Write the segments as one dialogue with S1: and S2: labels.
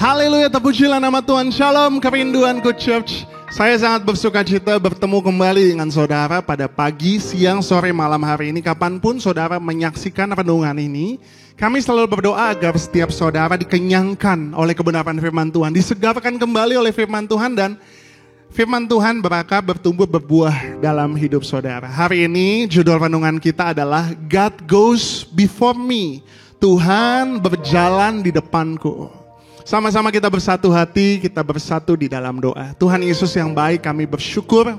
S1: Haleluya, terpujilah nama Tuhan. Shalom kerinduanku Church. Saya sangat bersuka cita bertemu kembali dengan saudara pada pagi, siang, sore, malam hari ini. Kapanpun saudara menyaksikan renungan ini, kami selalu berdoa agar setiap saudara dikenyangkan oleh kebenaran firman Tuhan, disegarkan kembali oleh firman Tuhan, dan firman Tuhan berakar, bertumbuh, berbuah dalam hidup saudara. Hari ini judul renungan kita adalah God Goes Before Me. Tuhan berjalan di depanku. Sama-sama kita bersatu hati, kita bersatu di dalam doa. Tuhan Yesus yang baik, kami bersyukur.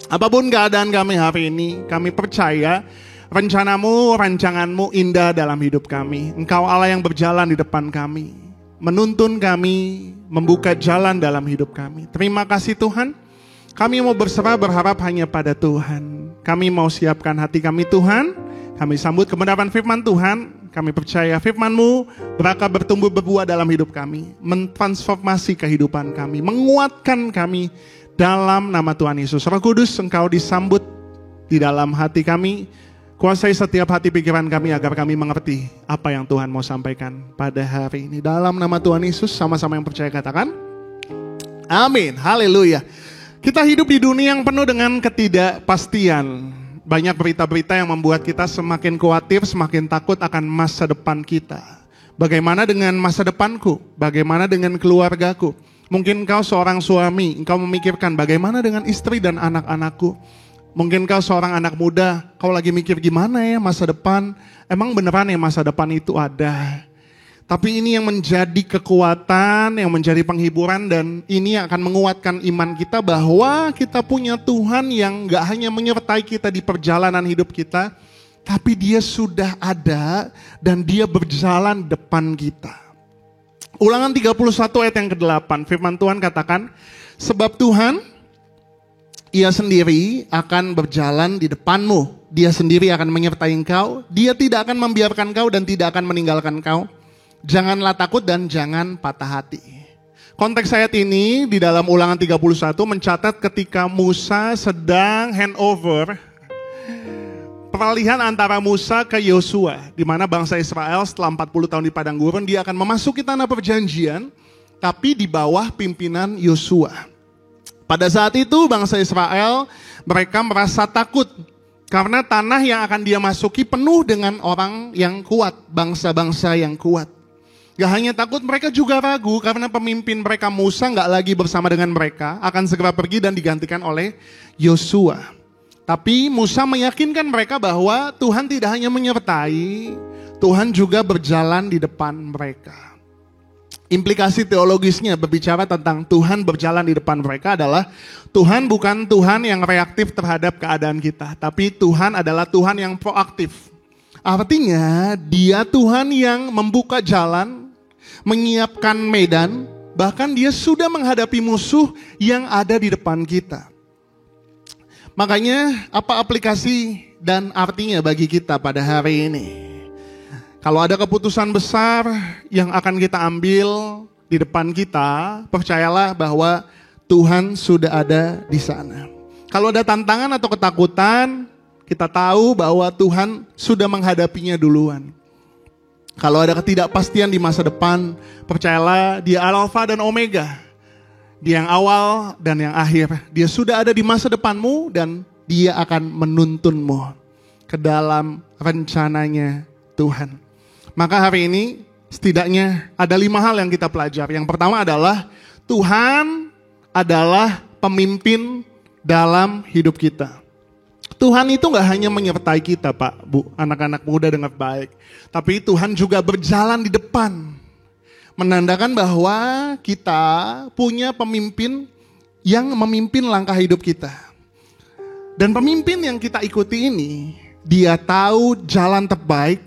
S1: Apapun keadaan kami hari ini, kami percaya rencanamu, rancanganmu indah dalam hidup kami. Engkau Allah yang berjalan di depan kami, menuntun kami, membuka jalan dalam hidup kami. Terima kasih Tuhan. Kami mau berserah, berharap hanya pada Tuhan. Kami mau siapkan hati kami Tuhan. Kami sambut kebenaran firman Tuhan. Kami percaya firman-Mu berakar, bertumbuh, berbuah dalam hidup kami, mentransformasi kehidupan kami, menguatkan kami dalam nama Tuhan Yesus. Roh Kudus, Engkau disambut di dalam hati kami. Kuasai setiap hati pikiran kami agar kami mengerti apa yang Tuhan mau sampaikan pada hari ini. Dalam nama Tuhan Yesus, sama-sama yang percaya katakan amin. Haleluya. Kita hidup di dunia yang penuh dengan ketidakpastian. Banyak berita-berita yang membuat kita semakin khawatir, semakin takut akan masa depan kita. Bagaimana dengan masa depanku? Bagaimana dengan keluargaku? Mungkin kau seorang suami, engkau memikirkan bagaimana dengan istri dan anak-anakku. Mungkin kau seorang anak muda, kau lagi mikir gimana ya masa depan? Emang beneran ya masa depan itu ada? Tapi ini yang menjadi kekuatan, yang menjadi penghiburan, dan ini yang akan menguatkan iman kita bahwa kita punya Tuhan yang gak hanya menyertai kita di perjalanan hidup kita, tapi Dia sudah ada dan Dia berjalan depan kita. Ulangan 31 ayat yang ke-8, firman Tuhan katakan, sebab Tuhan, Ia sendiri akan berjalan di depanmu. Dia sendiri akan menyertai engkau. Dia tidak akan membiarkan kau dan tidak akan meninggalkan kau. Janganlah takut dan jangan patah hati. Konteks ayat ini di dalam Ulangan 31 mencatat ketika Musa sedang handover peralihan antara Musa ke Yosua, di mana bangsa Israel setelah 40 tahun di padang gurun, dia akan memasuki tanah perjanjian, tapi di bawah pimpinan Yosua. Pada saat itu bangsa Israel, mereka merasa takut karena tanah yang akan dia masuki penuh dengan orang yang kuat, bangsa-bangsa yang kuat. Gak hanya takut, mereka juga ragu karena pemimpin mereka Musa gak lagi bersama dengan mereka, akan segera pergi dan digantikan oleh Yosua. Tapi Musa meyakinkan mereka bahwa Tuhan tidak hanya menyertai, Tuhan juga berjalan di depan mereka. Implikasi teologisnya berbicara tentang Tuhan berjalan di depan mereka adalah Tuhan bukan Tuhan yang reaktif terhadap keadaan kita, tapi Tuhan adalah Tuhan yang proaktif. Artinya Dia Tuhan yang membuka jalan, menyiapkan medan, bahkan Dia sudah menghadapi musuh yang ada di depan kita. Makanya apa aplikasi dan artinya bagi kita pada hari ini? Kalau ada keputusan besar yang akan kita ambil di depan kita, percayalah bahwa Tuhan sudah ada di sana. Kalau ada tantangan atau ketakutan, kita tahu bahwa Tuhan sudah menghadapinya duluan. Kalau ada ketidakpastian di masa depan, percayalah Dia Alfa dan Omega. Dia yang awal dan yang akhir. Dia sudah ada di masa depanmu dan Dia akan menuntunmu ke dalam rencananya Tuhan. Maka hari ini setidaknya ada 5 hal yang kita pelajari. Yang pertama adalah Tuhan adalah pemimpin dalam hidup kita. Tuhan itu gak hanya menyertai kita Pak, Bu, anak-anak muda dengar baik. Tapi Tuhan juga berjalan di depan. Menandakan bahwa kita punya pemimpin yang memimpin langkah hidup kita. Dan pemimpin yang kita ikuti ini, dia tahu jalan terbaik,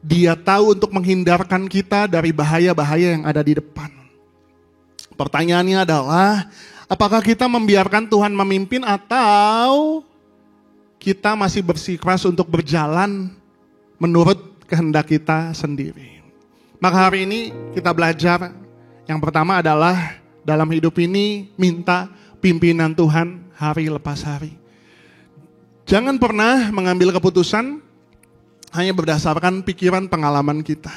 S1: dia tahu untuk menghindarkan kita dari bahaya-bahaya yang ada di depan. Pertanyaannya adalah, apakah kita membiarkan Tuhan memimpin atau kita masih bersikeras untuk berjalan menurut kehendak kita sendiri? Maka hari ini kita belajar yang pertama adalah dalam hidup ini minta pimpinan Tuhan hari lepas hari. Jangan pernah mengambil keputusan hanya berdasarkan pikiran pengalaman kita.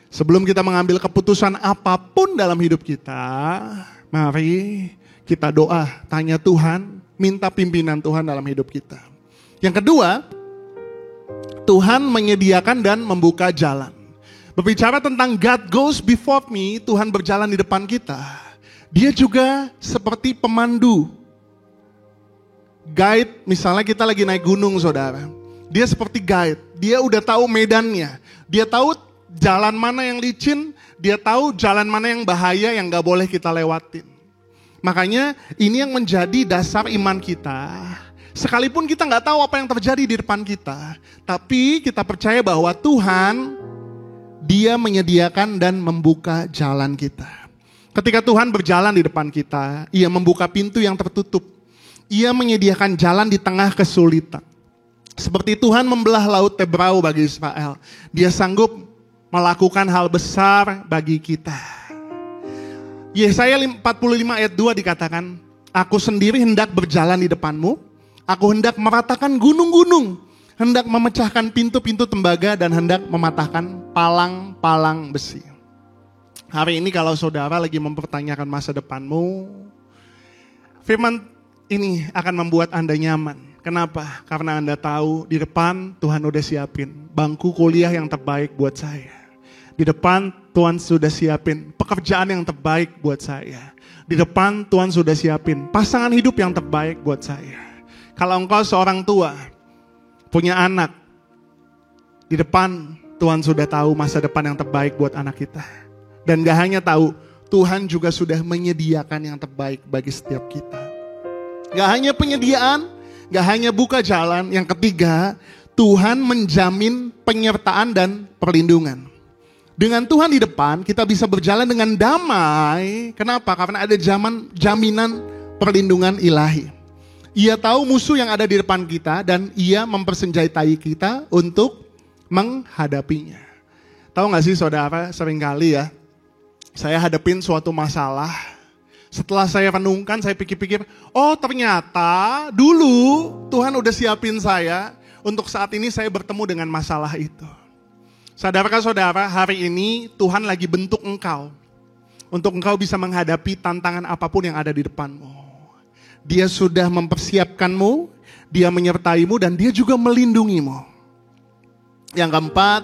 S1: Sebelum kita mengambil keputusan apapun dalam hidup kita, mari kita doa, tanya Tuhan, minta pimpinan Tuhan dalam hidup kita. Yang kedua, Tuhan menyediakan dan membuka jalan. Berbicara tentang God goes before me, Tuhan berjalan di depan kita. Dia juga seperti pemandu. Guide, misalnya kita lagi naik gunung saudara. Dia seperti guide, dia udah tahu medannya. Dia tahu jalan mana yang licin, dia tahu jalan mana yang bahaya yang gak boleh kita lewatin. Makanya ini yang menjadi dasar iman kita. Sekalipun kita gak tahu apa yang terjadi di depan kita, tapi kita percaya bahwa Tuhan, Dia menyediakan dan membuka jalan kita. Ketika Tuhan berjalan di depan kita, Ia membuka pintu yang tertutup. Ia menyediakan jalan di tengah kesulitan. Seperti Tuhan membelah laut Tebrau bagi Israel. Dia sanggup melakukan hal besar bagi kita. Yesaya 45 ayat 2 dikatakan, Aku sendiri hendak berjalan di depanmu, aku hendak meratakan gunung-gunung, hendak memecahkan pintu-pintu tembaga dan hendak mematahkan palang-palang besi. Hari ini kalau saudara lagi mempertanyakan masa depanmu, firman ini akan membuat Anda nyaman. Kenapa? Karena Anda tahu di depan Tuhan udah siapin bangku kuliah yang terbaik buat saya. Di depan Tuhan sudah siapin pekerjaan yang terbaik buat saya. Di depan Tuhan sudah siapin pasangan hidup yang terbaik buat saya. Kalau engkau seorang tua, punya anak, di depan Tuhan sudah tahu masa depan yang terbaik buat anak kita. Dan gak hanya tahu, Tuhan juga sudah menyediakan yang terbaik bagi setiap kita. Gak hanya penyediaan, gak hanya buka jalan. Yang ketiga, Tuhan menjamin penyertaan dan perlindungan. Dengan Tuhan di depan, kita bisa berjalan dengan damai. Kenapa? Karena ada jaminan perlindungan ilahi. Ia tahu musuh yang ada di depan kita dan Ia mempersenjatai kita untuk menghadapinya. Tahu gak sih saudara, seringkali ya, saya hadapin suatu masalah. Setelah saya renungkan, saya pikir-pikir, oh ternyata dulu Tuhan udah siapin saya untuk saat ini saya bertemu dengan masalah itu. Sadarkah saudara, hari ini Tuhan lagi bentuk engkau untuk engkau bisa menghadapi tantangan apapun yang ada di depanmu. Dia sudah mempersiapkanmu, Dia menyertaimu dan Dia juga melindungimu. Yang keempat,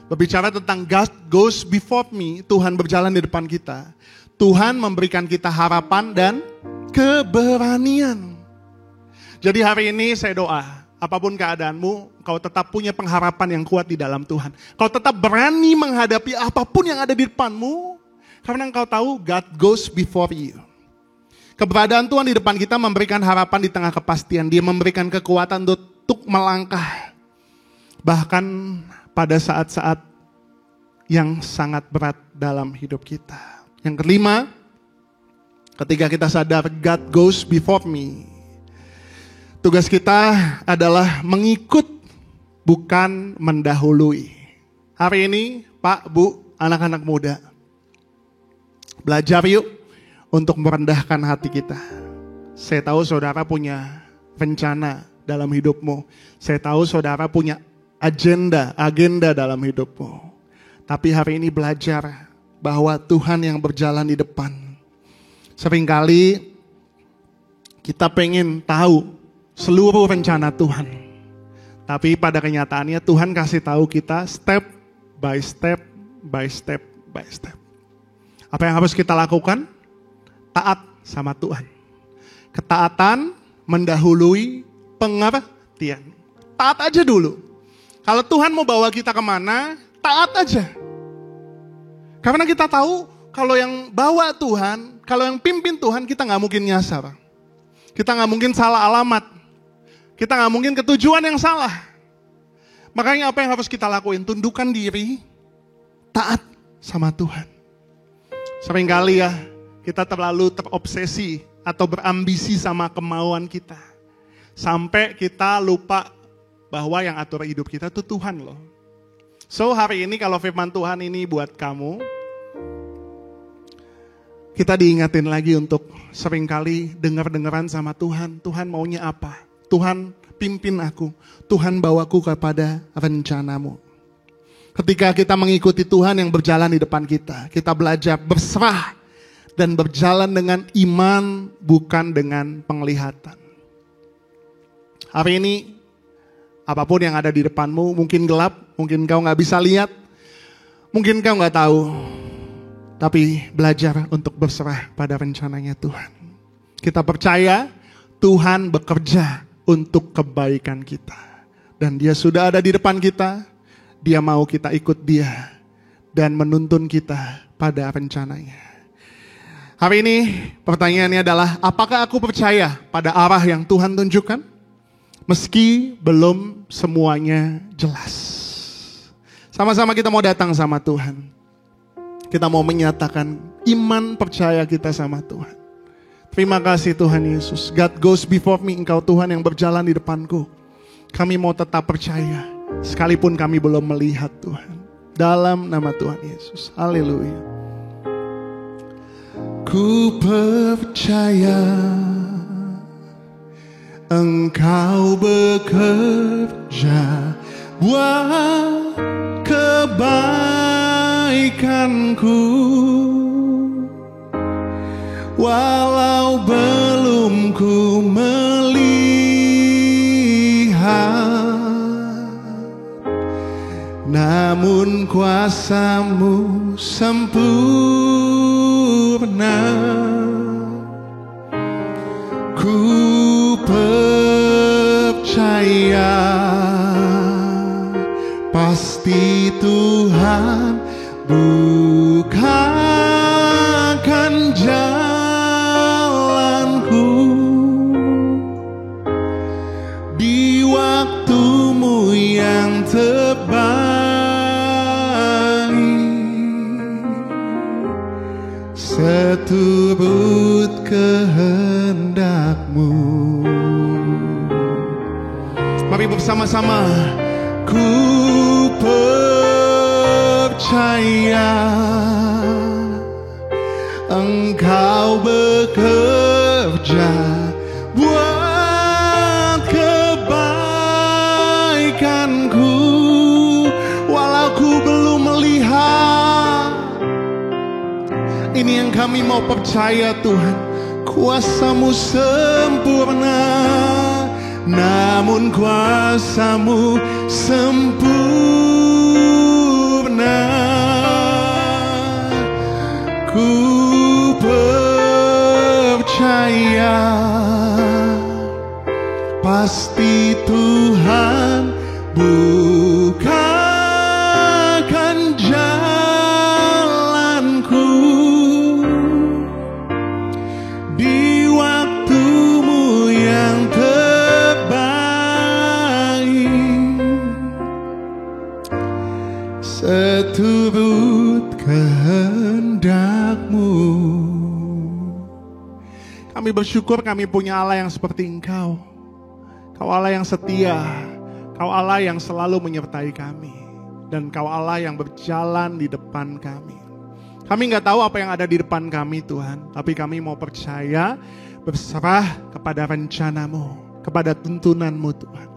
S1: berbicara tentang God goes before me, Tuhan berjalan di depan kita. Tuhan memberikan kita harapan dan keberanian. Jadi hari ini saya doa, apapun keadaanmu, kau tetap punya pengharapan yang kuat di dalam Tuhan. Kau tetap berani menghadapi apapun yang ada di depanmu, karena engkau tahu God goes before you. Keberadaan Tuhan di depan kita memberikan harapan di tengah kepastian. Dia memberikan kekuatan untuk melangkah. Bahkan pada saat-saat yang sangat berat dalam hidup kita. Yang kelima, ketika kita sadar God goes before me, tugas kita adalah mengikut, bukan mendahului. Hari ini, Pak, Bu, anak-anak muda, belajar yuk untuk merendahkan hati kita. Saya tahu saudara punya rencana dalam hidupmu. Saya tahu saudara punya agenda dalam hidupmu. Tapi hari ini belajar bahwa Tuhan yang berjalan di depan. Seringkali kita pengen tahu seluruh rencana Tuhan. Tapi pada kenyataannya Tuhan kasih tahu kita step by step by step by step. Apa yang harus kita lakukan? Taat sama Tuhan. Ketaatan mendahului pengertian. Taat aja dulu. Kalau Tuhan mau bawa kita kemana, taat aja. Karena kita tahu kalau yang bawa Tuhan, kalau yang pimpin Tuhan, kita gak mungkin nyasar. Kita gak mungkin salah alamat. Kita gak mungkin ke tujuan yang salah. Makanya apa yang harus kita lakuin? Tundukkan diri, taat sama Tuhan. Seringkali ya, kita terlalu terobsesi atau berambisi sama kemauan kita. Sampai kita lupa bahwa yang atur hidup kita itu Tuhan loh. So hari ini kalau firman Tuhan ini buat kamu, kita diingatin lagi untuk seringkali dengar-dengaran sama Tuhan. Tuhan maunya apa? Tuhan pimpin aku. Tuhan bawaku kepada rencanamu. Ketika kita mengikuti Tuhan yang berjalan di depan kita, kita belajar berserah dan berjalan dengan iman, bukan dengan penglihatan. Hari ini, apapun yang ada di depanmu, mungkin gelap, mungkin kau gak bisa lihat, mungkin kau gak tahu, tapi belajar untuk berserah pada rencananya Tuhan. Kita percaya Tuhan bekerja untuk kebaikan kita. Dan Dia sudah ada di depan kita. Dia mau kita ikut Dia dan menuntun kita pada rencananya. Hari ini pertanyaannya adalah, apakah aku percaya pada arah yang Tuhan tunjukkan? Meski belum semuanya jelas. Sama-sama kita mau datang sama Tuhan. Kita mau menyatakan iman percaya kita sama Tuhan. Terima kasih Tuhan Yesus. God goes before me, Engkau Tuhan yang berjalan di depanku. Kami mau tetap percaya, sekalipun kami belum melihat Tuhan. Dalam nama Tuhan Yesus. Haleluya. Ku percaya Engkau bekerja buat kebaikanku. Walau belum ku melihat, namun kuasa-Mu sempurna. Ku percaya pasti Tuhan bukakan jalanku. Di waktu-Mu yang terbaik, seturut kehendak-Mu. Mari bersama-sama. Ku percaya Engkau bekerja buat kebaikanku. Walau ku belum melihat, ini yang kami mau percaya Tuhan. Kuasa-Mu sempurna, namun kuasa-Mu sempurna. Ku percaya pasti Tuhan bukakan jalanku. Di waktu-Mu yang seturut kehendak-Mu. Kami bersyukur kami punya Allah yang seperti Engkau. Kau Allah yang setia. Kau Allah yang selalu menyertai kami. Dan Kau Allah yang berjalan di depan kami. Kami gak tahu apa yang ada di depan kami Tuhan. Tapi kami mau percaya, berserah kepada rencana-Mu, kepada tuntunan-Mu Tuhan.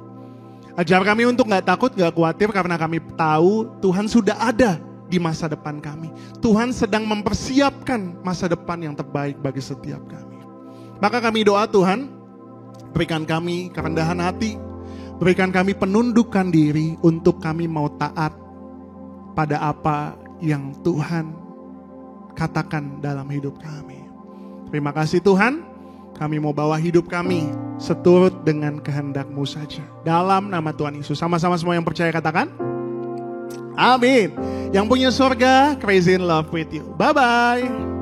S1: Ajar kami untuk gak takut, gak khawatir, karena kami tahu Tuhan sudah ada di masa depan kami. Tuhan sedang mempersiapkan masa depan yang terbaik bagi setiap kami. Maka kami doa Tuhan, berikan kami kerendahan hati, berikan kami penundukan diri untuk kami mau taat pada apa yang Tuhan katakan dalam hidup kami. Terima kasih Tuhan. Kami mau bawa hidup kami seturut dengan kehendak-Mu saja. Dalam nama Tuhan Yesus. Sama-sama semua yang percaya katakan. Amin. Yang punya surga, crazy in love with you. Bye-bye.